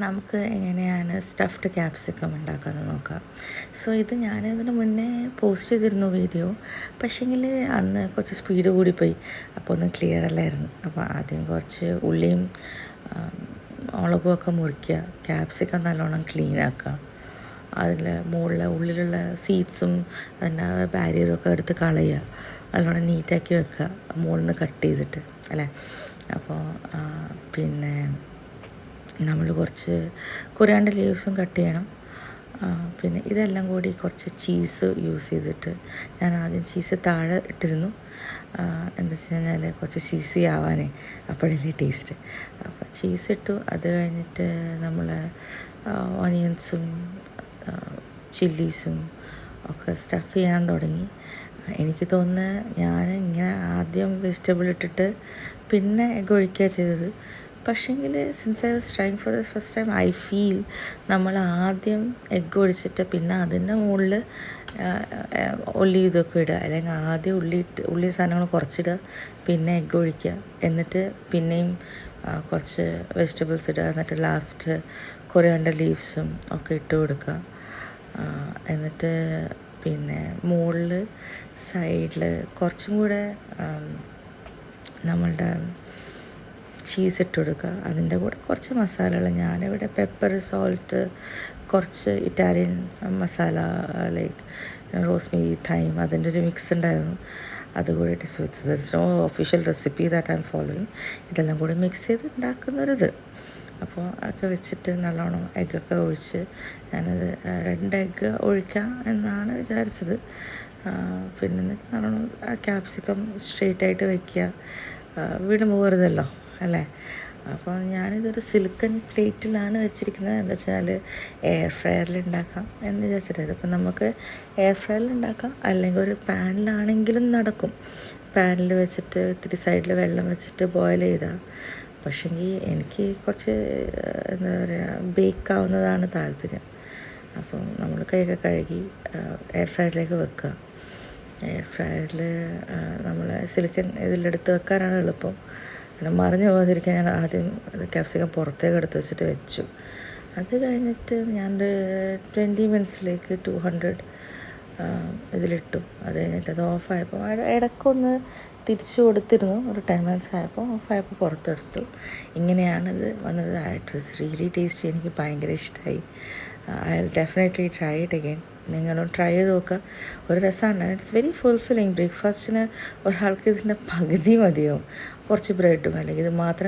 നമുക്ക് എങ്ങനെയാണ് stuffed capsicum ഉണ്ടാക്കാമെന്ന് നോക്കാം. സോ ഇത് ഞാനിതിന് മുന്നേ പോസ്റ്റ് ചെയ്തിരുന്നു വീഡിയോ. പക്ഷേങ്കിൽ അന്ന് കുറച്ച് സ്പീഡ് കൂടിപ്പോയി, അപ്പോൾ ഒന്നും ക്ലിയർ അല്ലായിരുന്നു. അപ്പോൾ ആദ്യം കുറച്ച് ഉള്ളിയും മുളകുമൊക്കെ മുറിക്കുക, ക്യാപ്സിക്കം നല്ലോണം ക്ലീൻ ആക്കുക, അതിൽ ഉള്ളിലുള്ള സീഡ്സും അതിൻ്റെ ബാരിയറും ഒക്കെ എടുത്ത് കളയുക, നല്ലോണം നീറ്റാക്കി വെക്കുക, മുകളിൽ നിന്ന് കട്ട് ചെയ്തിട്ട് അല്ലേ. അപ്പോൾ പിന്നെ നമ്മൾ കുറച്ച് കൊറിയാണ്ടർ ലീവ്സും കട്ട് ചെയ്യണം. പിന്നെ ഇതെല്ലാം കൂടി കുറച്ച് ചീസ് യൂസ് ചെയ്തിട്ട്, ഞാൻ ആദ്യം ചീസ് താഴെ ഇട്ടിരുന്നു, എന്താ വെച്ച് കഴിഞ്ഞാൽ കുറച്ച് ചീസി ആവാനേ, അപ്പോഴല്ലേ ടേസ്റ്റ്. അപ്പോൾ ചീസ് ഇട്ടു. അത് കഴിഞ്ഞിട്ട് നമ്മൾ ഓണിയൻസും ചില്ലീസും ഒക്കെ സ്റ്റഫ് ചെയ്യാൻ തുടങ്ങി. എനിക്ക് തോന്നുന്നത് ഞാൻ ഇങ്ങനെ ആദ്യം വെജിറ്റബിൾ ഇട്ടിട്ട് പിന്നെ എഗ് ഒഴിക്കുക ചെയ്തത്. പക്ഷേങ്കിൽ since I was trying for the first time, I feel നമ്മൾ ആദ്യം എഗ്ഗ് ഒഴിച്ചിട്ട് പിന്നെ അതിൻ്റെ മുകളിൽ ഉള്ളി ഇതൊക്കെ ഇടുക, അല്ലെങ്കിൽ ആദ്യം ഉള്ളി സാധനങ്ങൾ കുറച്ചിടുക, പിന്നെ എഗ്ഗ് ഒഴിക്കുക, എന്നിട്ട് പിന്നെയും കുറച്ച് വെജിറ്റബിൾസ് ഇടുക, എന്നിട്ട് ലാസ്റ്റ് കൊറിയാണ്ടർ ലീവ്സും ഒക്കെ ഇട്ട് കൊടുക്കുക. എന്നിട്ട് പിന്നെ മുകളിൽ സൈഡിൽ കുറച്ചും കൂടെ നമ്മളുടെ ചീസ് ഇട്ട് കൊടുക്കുക. അതിൻ്റെ കൂടെ കുറച്ച് മസാലകൾ, ഞാനിവിടെ പെപ്പർ, സോൾട്ട്, കുറച്ച് ഇറ്റാലിയൻ മസാല ലൈക്ക് റോസ്മേരി, തൈം, അതിൻ്റെ ഒരു മിക്സ് ഉണ്ടായിരുന്നു. അതുകൂടി it's no official recipe that I am following. ഇതെല്ലാം കൂടി മിക്സ് ചെയ്ത് ഉണ്ടാക്കുന്നൊരിത്. അപ്പോൾ ഒക്കെ വെച്ചിട്ട് നല്ലോണം എഗ്ഗൊക്കെ ഒഴിച്ച്, ഞാനത് 2 എഗ്ഗ് ഒഴിക്കാം എന്നാണ് വിചാരിച്ചത്. പിന്നെ നല്ലോണം ക്യാപ്സിക്കം സ്ട്രെയിറ്റായിട്ട് വയ്ക്കുക, വീട് പോകരുതല്ലോ അല്ലേ. അപ്പോൾ ഞാനിതൊരു സിലിക്കൺ പ്ലേറ്റിലാണ് വെച്ചിരിക്കുന്നത്. എന്താ വെച്ചാൽ എയർ ഫ്രയറിൽ ഉണ്ടാക്കാം എന്ന് വിചാരിച്ചിട്ട്. ഇതിപ്പോൾ നമുക്ക് എയർ ഫ്രയറിൽ ഉണ്ടാക്കാം, അല്ലെങ്കിൽ ഒരു പാനിലാണെങ്കിലും നടക്കും. പാനിൽ വെച്ചിട്ട് ഇത്തിരി സൈഡിൽ വെള്ളം വെച്ചിട്ട് ബോയിൽ ചെയ്താൽ. പക്ഷേങ്കിൽ എനിക്ക് കുറച്ച് എന്താ പറയുക, ബേക്കാവുന്നതാണ് താല്പര്യം. അപ്പം നമ്മൾ കൈയൊക്കെ കഴുകി എയർ ഫ്രയറിലേക്ക് വെക്കുക. എയർ ഫ്രയറിൽ നമ്മൾ സിലിക്കൺ ഇതിലെടുത്ത് വെക്കാനാണ് എളുപ്പം. പിന്നെ മറിഞ്ഞു പോകാതിരിക്കാൻ ഞാൻ ആദ്യം ക്യാപ്സിക്കം പുറത്തേക്ക് എടുത്ത് വെച്ചിട്ട് വെച്ചു. അത് കഴിഞ്ഞിട്ട് ഞാൻ 20 മിനിറ്റ്സിലേക്ക് 200 ഇതിലിട്ടു. അത് കഴിഞ്ഞിട്ട് അത് ഓഫായപ്പോൾ ഇടയ്ക്കൊന്ന് തിരിച്ചു കൊടുത്തിരുന്നു. ഒരു 10 മിനിറ്റ്സ് ആയപ്പോൾ ഓഫായപ്പോൾ പുറത്തെടുത്തു. ഇങ്ങനെയാണിത് വന്നത്. It was really tasty. എനിക്ക് ഭയങ്കര ഇഷ്ടമായി. I will definitely try it again. നിങ്ങളും ട്രൈ ചെയ്ത് നോക്കുക. ഒരു രസമാണ്. It's very fulfilling. ബ്രേക്ക്ഫാസ്റ്റിന് ഒരാൾക്ക് ഇതിൻ്റെ പകുതി മതിയാവും. കുറച്ച് ബ്രെഡും അല്ലെങ്കിൽ ഇത് മാത്രം